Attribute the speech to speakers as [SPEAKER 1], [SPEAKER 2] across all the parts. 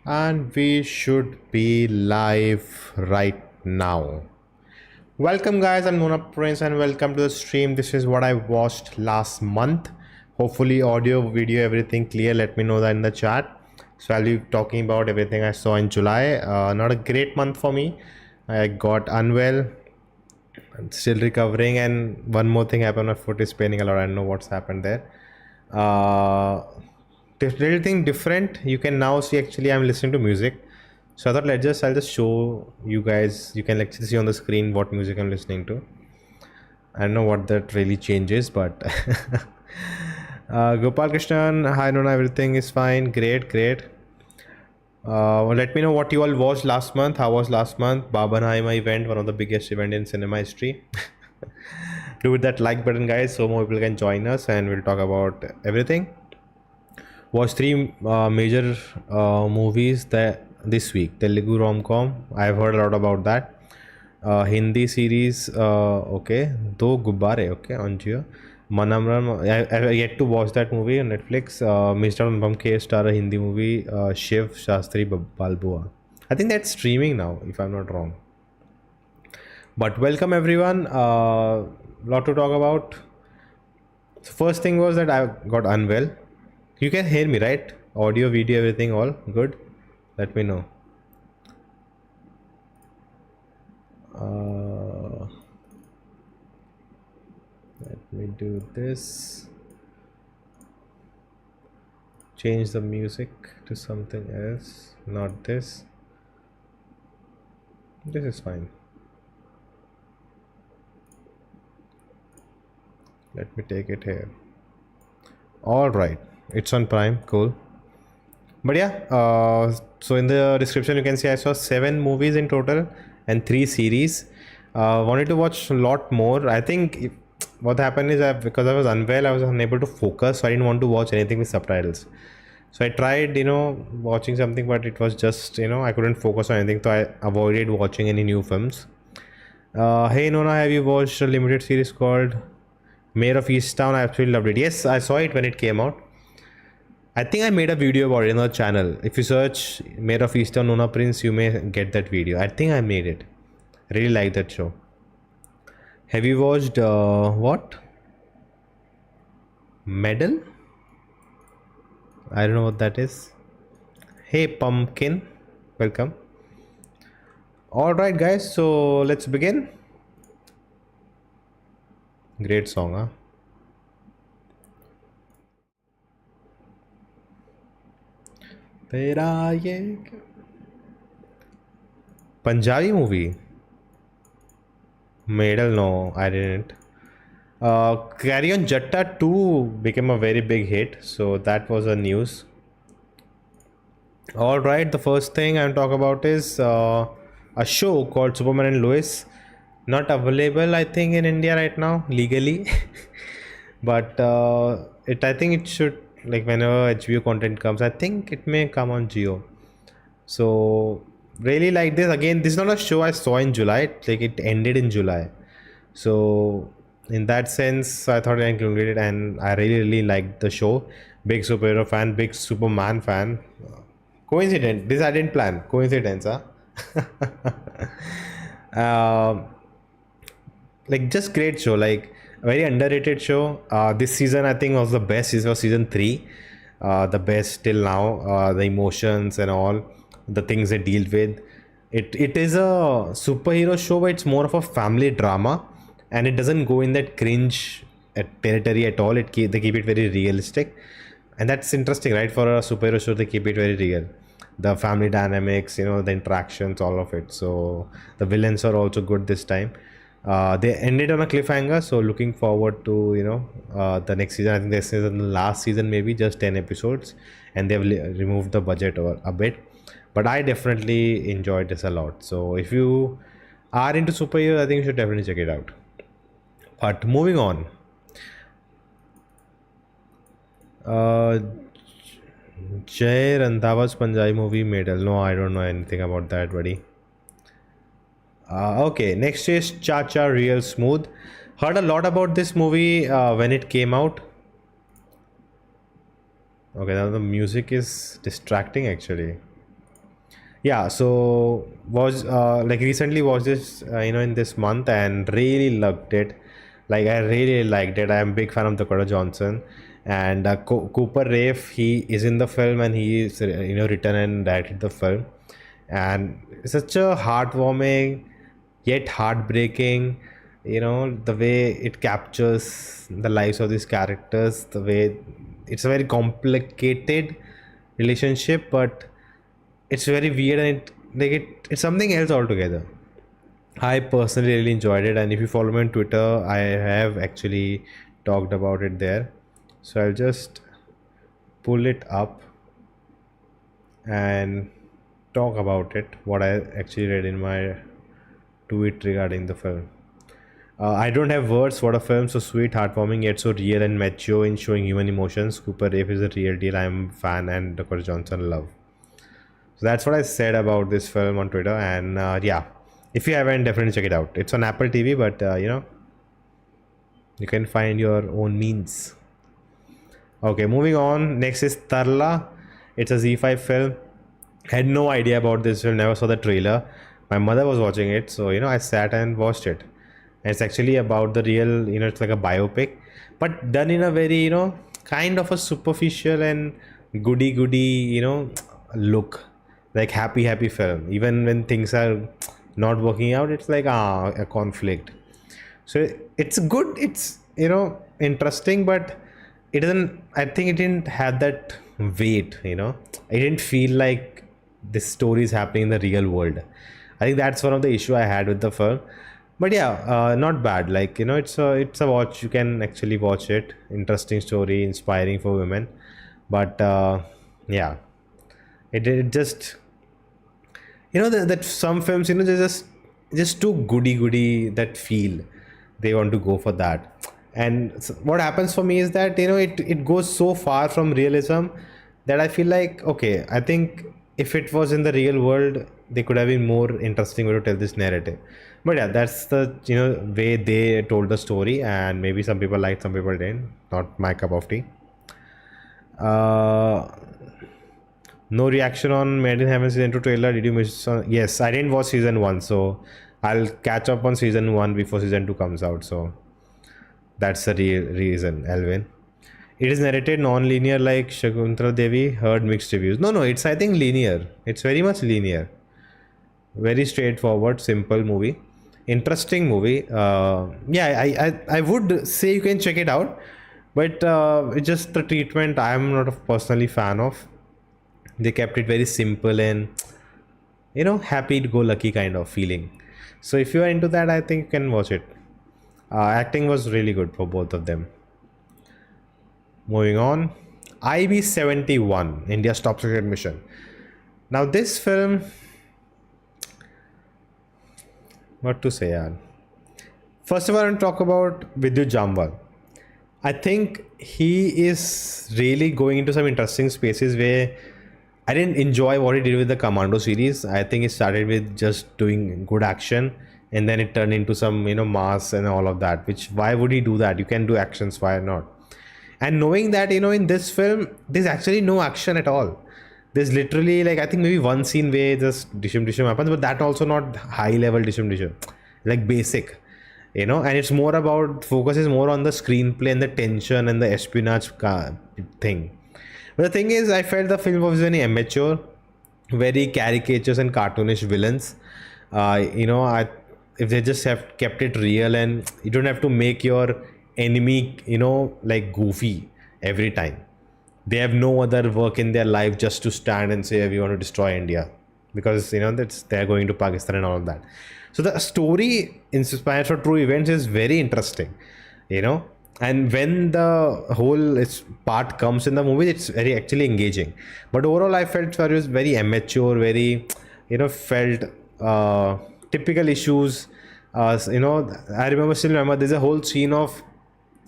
[SPEAKER 1] And we should be live right now. Welcome, guys. I'm Nona Prince, and welcome to the stream. This is what I watched last month. Hopefully, audio, video, everything clear. Let me know that in the chat. So, I'll be talking about everything I saw in July. Not a great month for me. I got unwell. I'm still recovering, and one more thing happened. My foot is paining a lot. I don't know what's happened there. Uh, Little thing different. You can now see actually I'm listening to music. So I thought I'll just show you guys. You can actually see on the screen what music I'm listening to. I don't know what that really changes, but Gopal Krishnan, hi Nona, everything is fine. Great, great. Let me know what you all watched last month. How was last month? Barbenheimer event, one of the biggest event in cinema history. Do hit that like button, guys, so more people can join us, and we'll talk about everything. Watched three major movies that this week. Telugu rom-com. I've heard a lot about that. Hindi series. Okay. Do Gubbare. Okay, on Jio. Manamram. I yet to watch that movie on Netflix. Mr. Anupam K star a Hindi movie. Shiv Shastri Balbua. I think that's streaming now, if I'm not wrong. But welcome everyone. Lot to talk about. So first thing was that I got unwell. You can hear me, right? Audio, video, everything, all good? Let me know. Let me do this. Change the music to something else, not this. This is fine. Let me take it here. All right. It's on Prime, cool. But yeah, so in the description you can see I saw 7 movies in total and 3 series. Wanted to watch a lot more. I think what happened is because I was unwell, I was unable to focus, so I didn't want to watch anything with subtitles. So I tried, watching something, but it was just, I couldn't focus on anything, so I avoided watching any new films. Hey Nona, have you watched a limited series called Mayor of Easttown? I absolutely loved it. Yes, I saw it when it came out. I think I made a video about it on the channel. If you search Mayor of Easttown Nona Prince, you may get that video. I think I made it. I really like that show. Have you watched what? Medal? I don't know what that is. Hey Pumpkin, welcome. Alright guys, so let's begin. Great song, huh? तेरा ये Punjabi movie. Medal, no, I didn't. Carry on Jatta 2 became a very big hit, so that was a news. All right, the first thing I'm talking about is a show called Superman and Lois. Not available, I think, in India right now legally, but I think it should, like, whenever HBO content comes, I think it may come on Geo. So really like this. Again, this is not a show I saw in July. Like, it ended in July, so in that sense I thought I included it, and I really liked the show. Big superhero fan, big Superman fan. Coincidence, this I didn't plan. Coincidence, huh? Like, just great show, like a very underrated show. This season I think was the best. This was season 3, the best till now. The emotions and all the things they deal with, it is a superhero show, but it's more of a family drama, and it doesn't go in that cringe territory at all. They keep it very realistic, and that's interesting, right? For a superhero show, they keep it very real. The family dynamics, the interactions, all of it. So the villains are also good this time. They ended on a cliffhanger, so looking forward to the next season. I think this is the last season, maybe just 10 episodes, and they've removed the budget a bit, but I definitely enjoyed this a lot. So if you are into superhero, I think you should definitely check it out. But moving on, Jay Randhawa's Punjabi movie Medal. No, I don't know anything about that, buddy. Okay, next is Cha Cha Real Smooth. Heard a lot about this movie when it came out. Okay, now the music is distracting actually. Yeah, so was like recently watched this in this month and really loved it. Like I really liked it. I am a big fan of Dakota Johnson, and Cooper Raiff, he is in the film and he is written and directed the film, and it's such a heartwarming yet heartbreaking. The way it captures the lives of these characters, the way it's a very complicated relationship, but it's very weird and it's something else altogether. I personally really enjoyed it, and if you follow me on Twitter, I have actually talked about it there. So I'll just pull it up and talk about it. What I actually read in my tweet regarding the film. I don't have words for a film so sweet, heartwarming, yet so real and mature in showing human emotions. Cooper Raiff is a real deal. I'm a fan, and Dakota Johnson love. So that's what I said about this film on Twitter. And yeah, if you haven't, definitely check it out. It's on Apple TV, but you can find your own means. Okay, moving on. Next is Tarla. It's a Z5 film. Had no idea about this film, never saw the trailer. My mother was watching it, so I sat and watched it. And it's actually about the real, it's like a biopic, but done in a very, kind of a superficial and goody look, like happy film. Even when things are not working out, it's like a conflict. So it's good, it's interesting, but it doesn't, I think it didn't have that weight. I didn't feel like this story is happening in the real world. I think that's one of the issue I had with the film. But yeah, not bad. Like it's a watch. You can actually watch it. Interesting story, inspiring for women. But yeah, it just that some films, they're just too goody that feel they want to go for that. And what happens for me is that it goes so far from realism that I feel like, okay, I think if it was in the real world, they could have been more interesting way to tell this narrative. But yeah, that's the way they told the story, and maybe some people liked, some people didn't. Not my cup of tea. uh no reaction on Made in Heaven season 2 trailer. Did you miss yes, I didn't watch season 1, so I'll catch up on season 1 before season 2 comes out. So that's the real reason, Alvin. It is narrated non-linear like Shakuntala Devi. Heard mixed reviews. No, it's I think linear. It's very much linear. Very straightforward, simple movie. Interesting movie. Yeah, I would say you can check it out, but it's just the treatment I am not a personally fan of. They kept it very simple and happy go lucky kind of feeling. So if you are into that, I think you can watch it. Acting was really good for both of them. Moving on, IB71, India's top secret mission. Now this film, what to say, yaar. First of all, I want to talk about Vidyut Jamwal. I think he is really going into some interesting spaces where I didn't enjoy what he did with the Commando series. I think it started with just doing good action, and then it turned into some mass and all of that. Which, why would he do that? You can do actions, why not? And knowing that in this film there's actually no action at all. There's literally, like, I think maybe one scene where just dishum happens, but that also not high level dishum, like basic, and it's more about, focus is more on the screenplay and the tension and the espionage thing. But the thing is, I felt the film was very immature, very caricatures and cartoonish villains. I if they just have kept it real, and you don't have to make your enemy like goofy every time. They have no other work in their life just to stand and say we want to destroy India, because that's, they're going to Pakistan and all of that. So the story inspired for true events is very interesting, and when the whole part comes in the movie, it's very actually engaging. But overall, I felt it was very immature, very felt typical issues. I still remember there's a whole scene of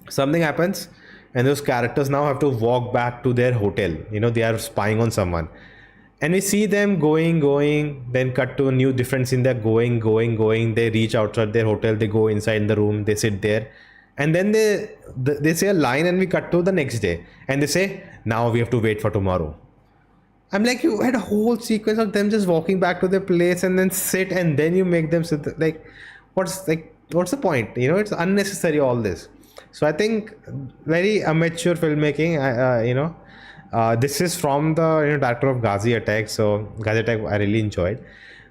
[SPEAKER 1] something happens, and those characters now have to walk back to their hotel. They are spying on someone, and we see them going, then cut to a new different scene. They're going, they reach outside their hotel, they go inside in the room, they sit there, and then they say a line, and we cut to the next day, and they say, now we have to wait for tomorrow. I'm like, you had a whole sequence of them just walking back to their place and then sit, and then you make them sit. What's the point? It's unnecessary, all this. So I think very amateur filmmaking. This is from the director of Ghazi Attack. So Ghazi Attack I really enjoyed,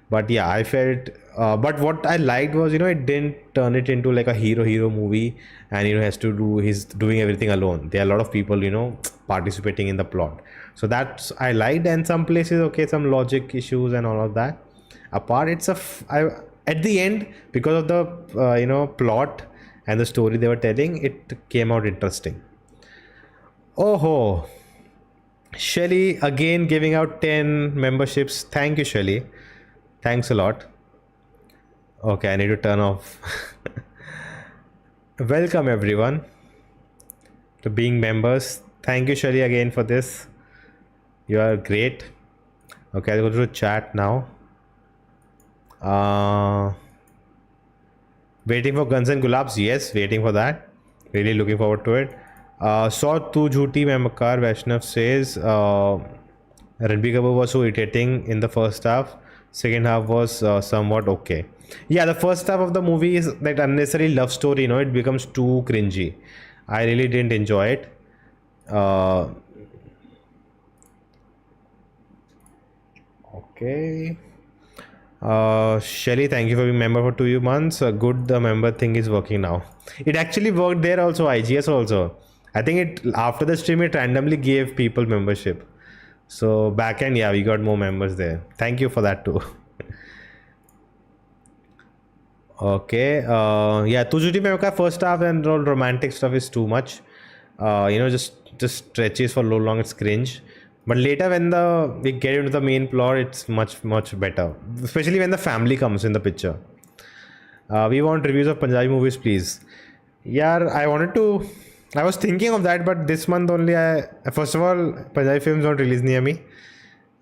[SPEAKER 1] but yeah, I felt. But what I liked was it didn't turn it into like a hero movie, and has to do he's doing everything alone. There are a lot of people participating in the plot, so that's I liked. And some places, okay, some logic issues and all of that apart, at the end, because of the plot and the story they were telling, it came out interesting. Oh, Shelly again giving out 10 memberships. Thank you, Shelly. Thanks a lot. Okay, I need to turn off. Welcome everyone to being members. Thank you, Shelly, again for this. You are great. Okay, I'll go to chat now. Waiting for Guns and Gulabs. Yes, waiting for that. Really looking forward to it. Saw Tu Jhooti Main Makar. Vaishnav says Ranbir Kapoor was so irritating in the first half. Second half was somewhat okay. Yeah, the first half of the movie is that unnecessary love story. It becomes too cringy. I really didn't enjoy it. Okay. Shelly, thank you for being member for 2 months. Good, the member thing is working now. It actually worked there also, IGS also. I think it after the stream it randomly gave people membership. So back end, yeah, we got more members there. Thank you for that too. Okay. Yeah, Tu Jhooti Main Makar first half and all romantic stuff is too much. Just stretches for so long, it's cringe. But later when we get into the main plot, it's much better. Especially when the family comes in the picture. We want reviews of Punjabi movies, please. Yeah, I was thinking of that, but this month only first of all, Punjabi films don't release near me.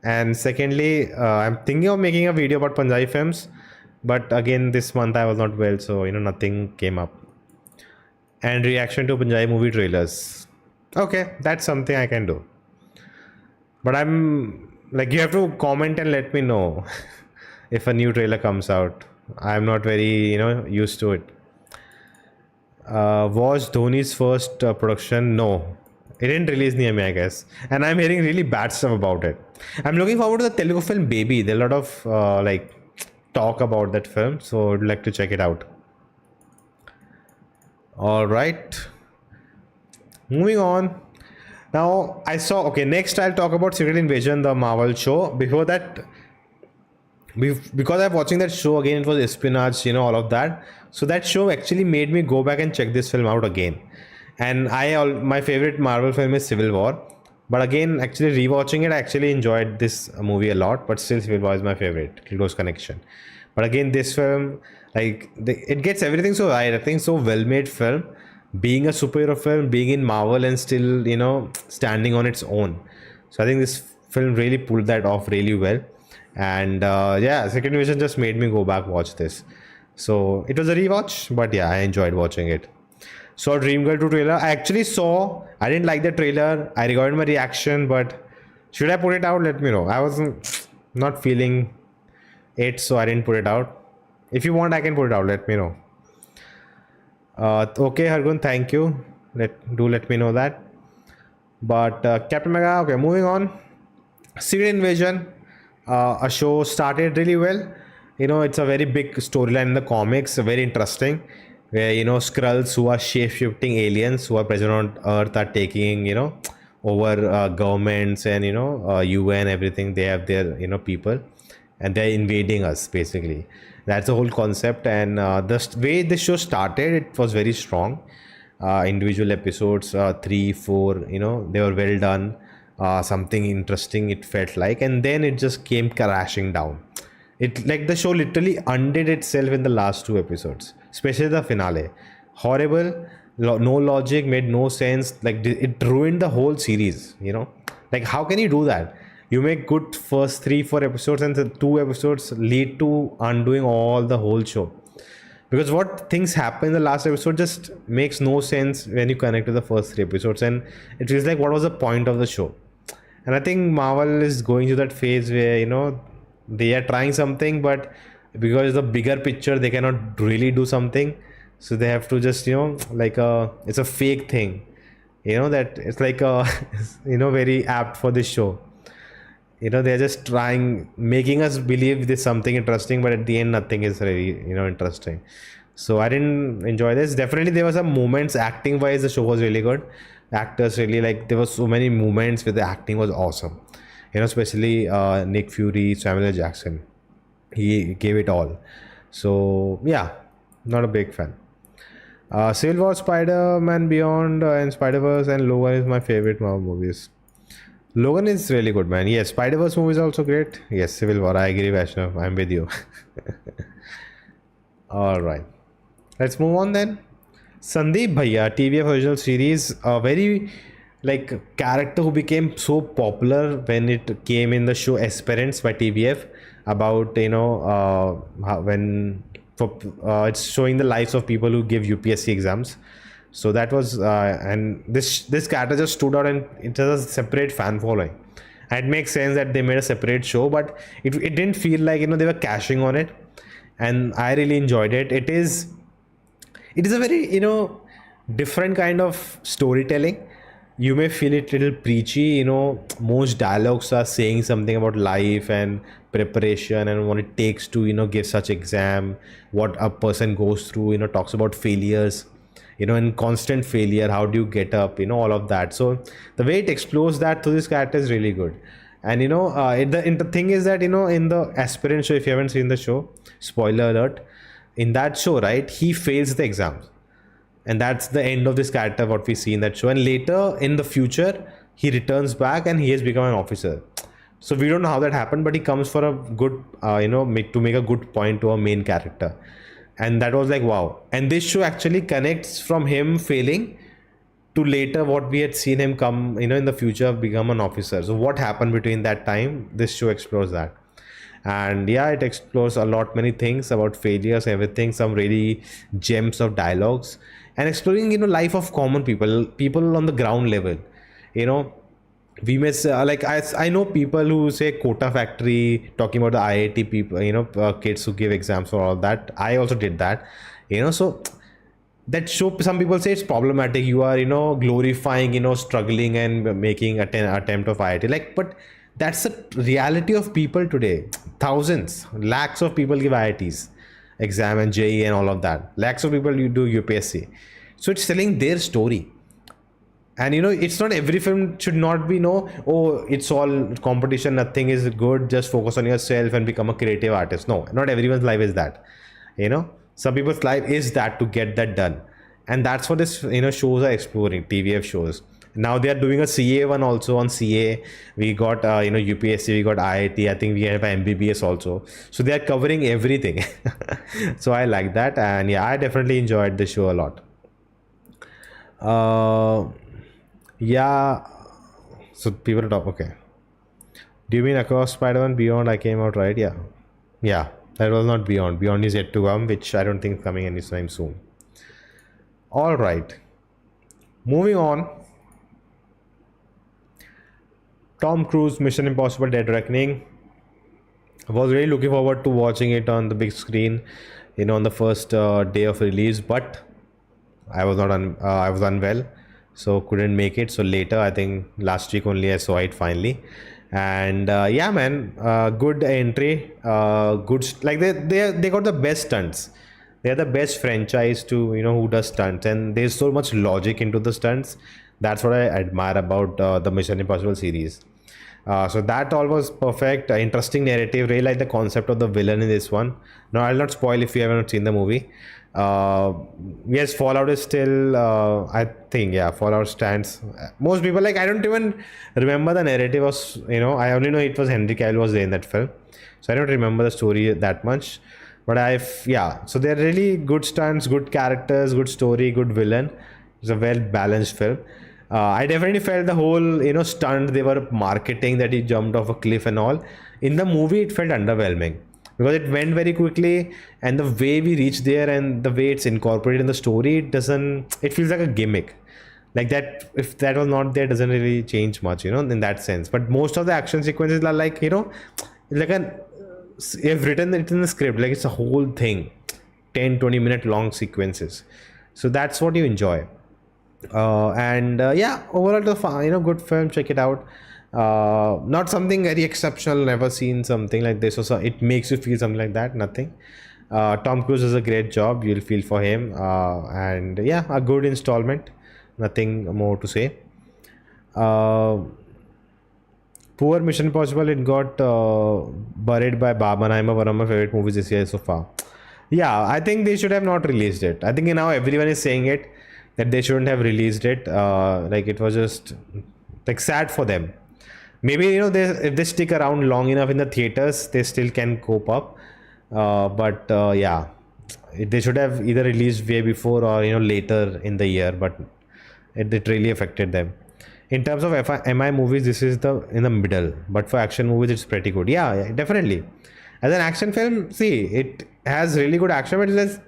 [SPEAKER 1] And secondly, I'm thinking of making a video about Punjabi films. But again, this month I was not well, so nothing came up. And reaction to Punjabi movie trailers. Okay, that's something I can do. But I'm like, you have to comment and let me know if a new trailer comes out. I'm not very, used to it. Was Dhoni's first production? No. It didn't release near me, I guess. And I'm hearing really bad stuff about it. I'm looking forward to the Telugu film Baby. There are a lot of talk about that film. So I'd like to check it out. Alright. Moving on. Now, next I'll talk about Secret Invasion, the Marvel show. Before that, because I'm watching that show again, it was espionage, all of that. So that show actually made me go back and check this film out again. And my favorite Marvel film is Civil War. But again, actually rewatching it, I actually enjoyed this movie a lot. But still, Civil War is my favorite. Close connection. But again, this film, it gets everything so right. I think so well-made film. Being a superhero film, being in Marvel and still, standing on its own. So I think this film really pulled that off really well. And Second Invasion just made me go back watch this. So it was a rewatch, but yeah, I enjoyed watching it. Saw Dream Girl 2 trailer. I didn't like the trailer. I recorded my reaction, but should I put it out? Let me know. I was not feeling it, so I didn't put it out. If you want, I can put it out. Let me know. Okay, Hargun, thank you. Let me know that. But Captain Mega, okay, moving on. Secret Invasion, a show started really well. It's a very big storyline in the comics, very interesting. Where Skrulls, who are shape-shifting aliens who are present on Earth, are taking over governments and UN, everything. They have their people, and they're invading us basically. That's the whole concept. And the way the show started, it was very strong. Individual episodes, 3, 4, they were well done. Something interesting it felt like, and then it just came crashing down. It like the show literally undid itself in the last 2 episodes, especially the finale. Horrible, no logic, made no sense. Like it ruined the whole series. Like how can you do that? You make good first 3, 4 episodes, and the 2 episodes lead to undoing all the whole show. Because what things happen in the last episode just makes no sense when you connect to the first 3 episodes, and it feels like what was the point of the show? And I think Marvel is going through that phase where, they are trying something, but because the bigger picture, they cannot really do something. So they have to just, like it's a fake thing, that it's like very apt for this show. They're just trying, making us believe there's something interesting, but at the end, nothing is really, interesting. So I didn't enjoy this. Definitely, there were some moments acting wise, the show was really good. Actors really, like, there were so many moments where the acting was awesome. Especially Nick Fury, Samuel L. Jackson. He gave it all. So yeah, not a big fan. Civil War, Spider-Man Beyond, and Spider-Verse, and Logan is my favorite Marvel movies. Logan is really good, man. Yes, Spider-Verse movie is also great. Yes, Civil War. I agree, Vaishnav. I'm with you. All right. Let's move on then. Sandeep Bhaiya, TVF original series, a very like character who became so popular when it came in the show Aspirants by TVF, about when for it's showing the lives of people who give UPSC exams. So that was and this character just stood out, and it has a separate fan following. And it makes sense that they made a separate show, but it didn't feel like they were cashing on it, and I really enjoyed it. It is a very different kind of storytelling. You may feel it little preachy. Most dialogues are saying something about life and preparation and what it takes to give such exam, what a person goes through. Talks about failures, and constant failure, how do you get up, all of that. So the way it explores that through this character is really good. And the thing is that in the Aspirant show, if you haven't seen the show, spoiler alert, in that show, right, he fails the exams, and that's the end of this character, what we see in that show. And later in the future, he returns back and he has become an officer. So we don't know how that happened, but he comes for a good to make a good point to a main character. And that was like, wow. And this show actually connects from him failing to later what we had seen him come in the future, become an officer. So what happened between that time, this show explores that. And yeah, it explores a lot many things about failures, everything, some really gems of dialogues, and exploring life of common people on the ground level. We may say, like, I know people who say quota factory, talking about the IIT people, kids who give exams for all that. I also did that. So that show, some people say it's problematic. You are glorifying struggling and making attempt of IIT, like, but that's the reality of people today. Thousands, lakhs of people give IITs exam and JE and all of that. Lakhs of people you do UPSC. So it's telling their story. And it's not, every film should not be oh, it's all competition, nothing is good, just focus on yourself and become a creative artist. No, not everyone's life is that. Some people's life is that, to get that done. And that's what this shows are exploring, TVF shows. Now they are doing a CA one also. On CA we got UPSC, we got IIT, I think we have MBBS also. So they are covering everything. So I like that. And yeah, I definitely enjoyed the show a lot. Yeah, so people talk. Okay, do you mean Across Spider-Man Beyond? I came out right. Yeah, that was not Beyond. Beyond is yet to come, which I don't think is coming anytime soon. All right, moving on. Tom Cruise Mission Impossible Dead Reckoning. I was really looking forward to watching it on the big screen, on the first day of release, but I was not I was unwell, so couldn't make it. So later, I think last week only, I saw it finally. And yeah, man, good entry, like they got the best stunts. They're the best franchise to who does stunts, and there's so much logic into the stunts. That's what I admire about the Mission Impossible series. So that all was perfect. Interesting narrative. Really like the concept of the villain in this one. No, I'll not spoil if you haven't seen the movie. Yes, Fallout is still, I think, yeah, Fallout stands. Most people, like, I don't even remember the narrative was, I only know it was Henry Cavill was there in that film. So I don't remember the story that much. But yeah, so they're really good stunts, good characters, good story, good villain. It's a well balanced film. I definitely felt the whole, stunt they were marketing, that he jumped off a cliff and all. In the movie, it felt underwhelming because it went very quickly, and the way we reached there and the way it's incorporated in the story, it feels like a gimmick. Like that, if that was not there, doesn't really change much, in that sense. But most of the action sequences are like, like an you've written it in the script, like it's a whole thing, 10-20 minute long sequences. So that's what you enjoy. And yeah, overall the good film, check it out. Not something very exceptional, never seen something like this, or so it makes you feel something like that, nothing. Tom Cruise does a great job, you'll feel for him. And yeah, a good installment, nothing more to say. uh, Poor Mission Impossible, it got buried by Barbenheimer, one of my favorite movies this year so far. Yeah, I think they should have not released it. I think now everyone is saying it, that they shouldn't have released it. Like it was just like sad for them. Maybe if they stick around long enough in the theaters, they still can cope up. But yeah, they should have either released way before or later in the year. But it really affected them. In terms of MI movies, this is the in the middle. But for action movies, it's pretty good. Yeah, yeah, definitely. As an action film, see, it has really good action, but it's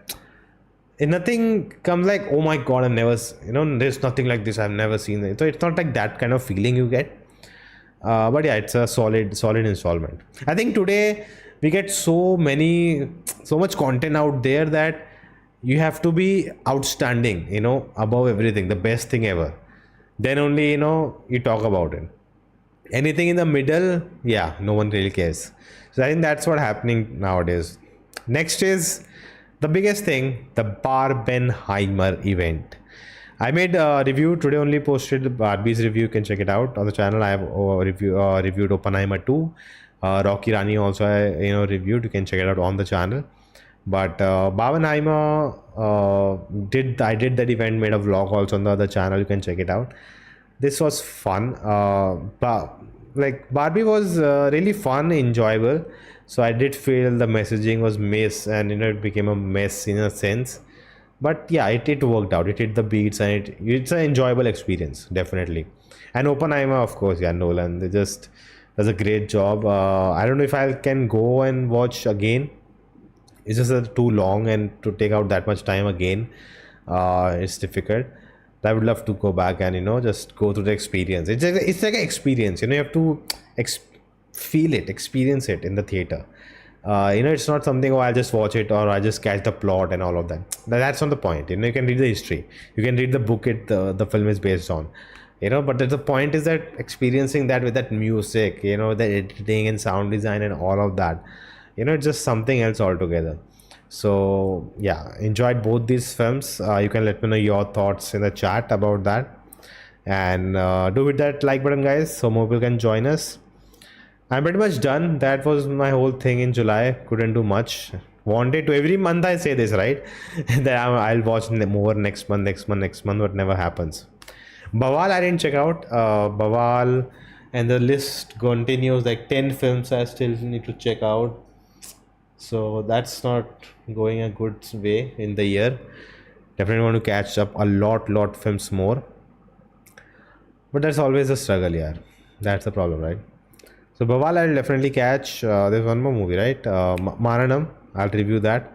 [SPEAKER 1] nothing comes like, oh my god, I've never, there's nothing like this, I've never seen it. So it's not like that kind of feeling you get. But yeah, it's a solid installment. I think today we get so much content out there that you have to be outstanding, above everything, the best thing ever. Then only you talk about it. Anything in the middle, yeah, no one really cares. So I think that's what happening nowadays. Next is the biggest thing, the Barbenheimer event. I made a review today, only posted Barbie's review. You can check it out on the channel. I have reviewed Oppenheimer 2. Rocky Rani also I reviewed. You can check it out on the channel. But Barbenheimer I did that event, made a vlog also on the other channel. You can check it out. This was fun. Like Barbie was really fun, enjoyable. So I did feel the messaging was mess, and it became a mess in a sense. But yeah, it worked out. It hit the beats, and it's an enjoyable experience, definitely. And Oppenheimer, of course, yeah, Nolan, they just does a great job. I don't know if I can go and watch again. It's just too long, and to take out that much time again, it's difficult. I would love to go back and just go through the experience. It's like an experience. You have to feel it, experience it in the theater. It's not something, oh, I'll just watch it or I just catch the plot and all of that. That's not the point. You can read the history, you can read the book the film is based on. But the point is that experiencing that with that music, the editing and sound design and all of that, it's just something else altogether. So yeah, enjoyed both these films. You can let me know your thoughts in the chat about that, and do hit that like button, guys, so more people can join us. I'm pretty much done. That was my whole thing in July. Couldn't do much. Wanted to, every month I say this, right? That I'll watch more next month, but never happens. Bawal I didn't check out. Bawal, and the list continues, like 10 films I still need to check out. So that's not going a good way in the year. Definitely want to catch up a lot films more. But that's always a struggle, yeah. That's the problem, right? So Bawal I'll definitely catch. There's one more movie, right? Maranam. I'll review that.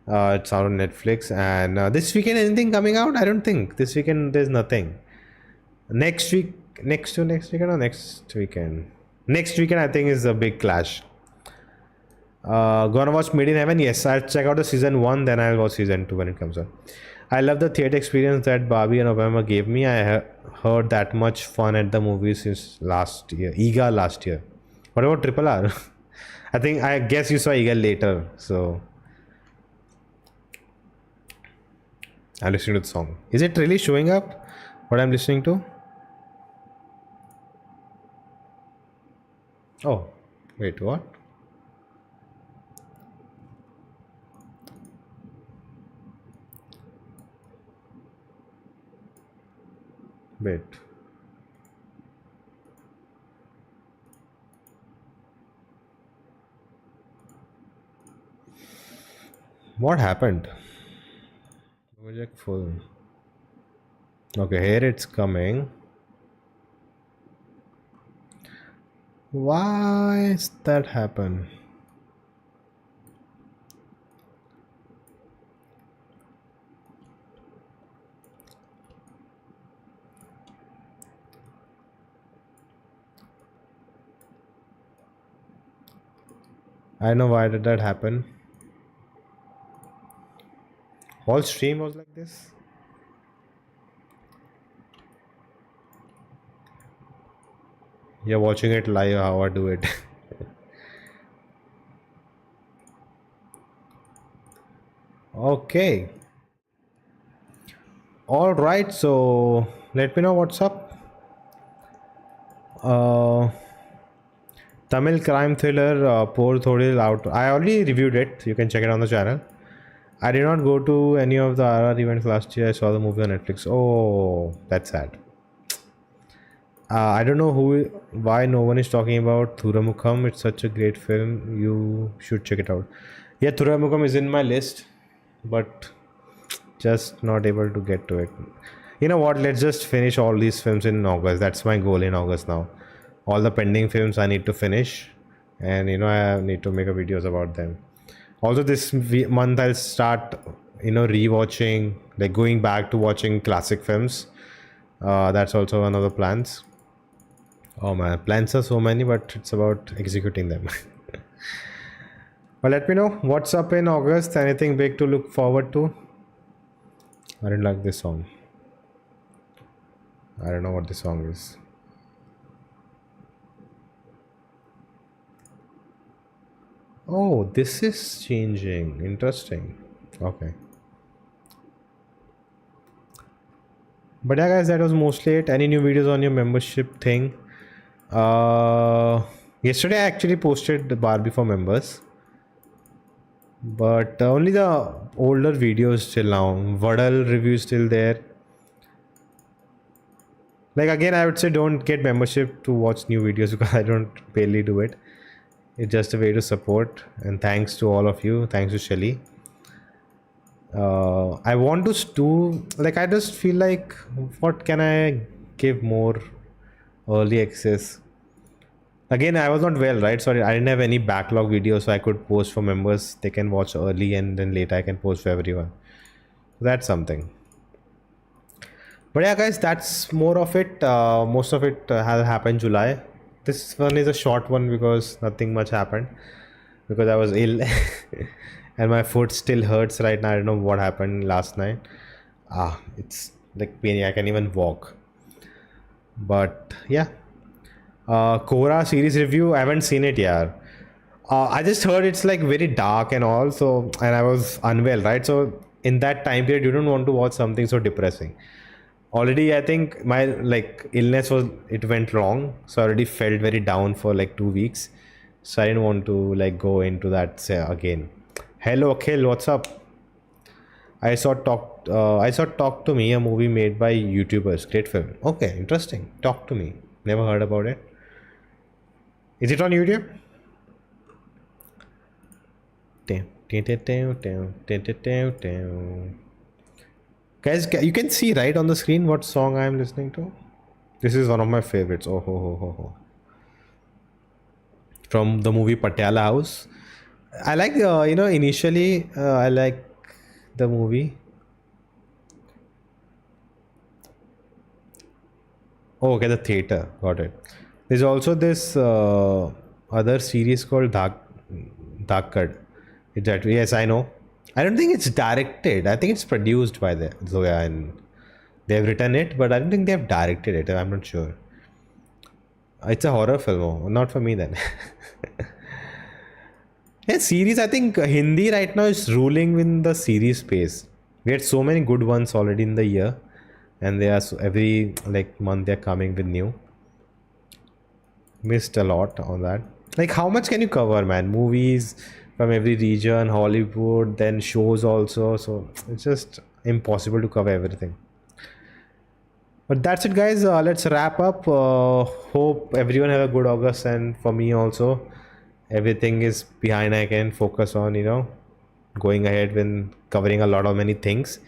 [SPEAKER 1] It's out on Netflix. And this weekend, anything coming out? I don't think. This weekend, there's nothing. Next week, next weekend or next weekend? Next weekend, I think, is a big clash. Gonna watch Made in Heaven? Yes, I'll check out the season 1, then I'll watch season 2 when it comes out. I love the theater experience that Barbie and Oppenheimer gave me. I heard that much fun at the movies since last year. Eagle last year. What about Triple R? I guess you saw Eagle later, so I'm listening to the song. Is it really showing up what I'm listening to? Oh, wait, what? Wait. What happened? Project full. Okay, here it's coming. Why is that happen? I don't know why did that happen. Whole stream was like this. You're watching it live. How I do it. Okay. All right. So let me know what's up. Uh, Tamil crime thriller Por Thodi Out. I already reviewed it. You can check it on the channel. I did not go to any of the RR events last year. I saw the movie on Netflix. Oh, that's sad. I don't know why no one is talking about Thuramukham. It's such a great film. You should check it out. Yeah, Thuramukham is in my list, but just not able to get to it. You know what? Let's just finish all these films in August. That's my goal in August now. All the pending films I need to finish, and I need to make a videos about them. Also, this month I'll start rewatching, like going back to watching classic films. That's also one of the plans. Oh man, plans are so many, but it's about executing them. Well, let me know what's up in August. Anything big to look forward to? I didn't like this song. I don't know what this song is. Oh, this is changing. Interesting. Okay. But yeah, guys, that was mostly it. Any new videos on your membership thing? Yesterday I actually posted the Barbie for members, but only the older videos till now. Vadal review still there. Like again, I would say don't get membership to watch new videos because I don't barely do it. It's just a way to support, and thanks to all of you. Thanks to Shelly. I want to do, like, I just feel like what can I give more early access. Again, I was not well, right? Sorry, I didn't have any backlog videos, so I could post for members. They can watch early, and then later I can post for everyone. That's something. But yeah, guys, that's more of it. Most of it has happened July. This one is a short one because nothing much happened. Because I was ill, and my foot still hurts right now. I don't know what happened last night. It's like pain. I can't even walk. But yeah, Korra series review. I haven't seen it yet. I just heard it's like very dark and all. So, and I was unwell, right? So in that time period, you don't want to watch something so depressing. Already, I think my like illness was, it went wrong. So I already felt very down for like 2 weeks. So I didn't want to like go into that again. Hello, Akhil, what's up? I saw Talk to Me, a movie made by YouTubers. Great film. Okay, interesting. Talk to Me. Never heard about it. Is it on YouTube? Guys, you can see right on the screen what song I am listening to. This is one of my favorites. Oh ho ho ho ho. From the movie Patiala House. I like initially I like the movie. Oh, okay, the theater. Got it. There's also this other series called Dhakkad. Exactly. Yes, I know. I don't think it's directed. I think it's produced by the Zoya, and they've written it, but I don't think they've directed it. I'm not sure. It's a horror film. Oh, not for me then. Yeah, series. I think Hindi right now is ruling in the series space. We had so many good ones already in the year, and they are every like month they're coming with new. Missed a lot on that. Like, how much can you cover, man? Movies from every region, Hollywood, then shows also. So it's just impossible to cover everything. But that's it, guys. Let's wrap up. Hope everyone have a good August, and for me also, everything is behind. I can focus on going ahead when covering a lot of many things.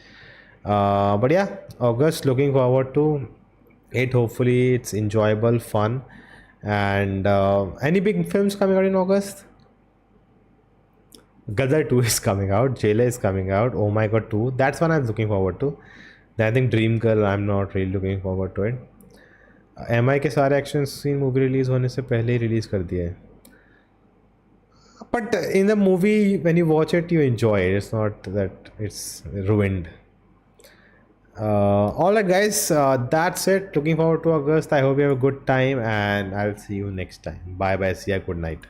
[SPEAKER 1] But yeah, August. Looking forward to it. Hopefully, it's enjoyable, fun, and any big films coming out in August? Gadar 2 is coming out. Jailer is coming out. Oh my god 2. That's one I'm looking forward to. Then I think Dream Girl, I'm not really looking forward to it. MI के सारे action scene movie release होने से पहले ही release कर दिए हैं. But in the movie, when you watch it, you enjoy it. It's not that it's ruined. All right, guys. That's it. Looking forward to August. I hope you have a good time, and I'll see you next time. Bye bye. See ya. Good night.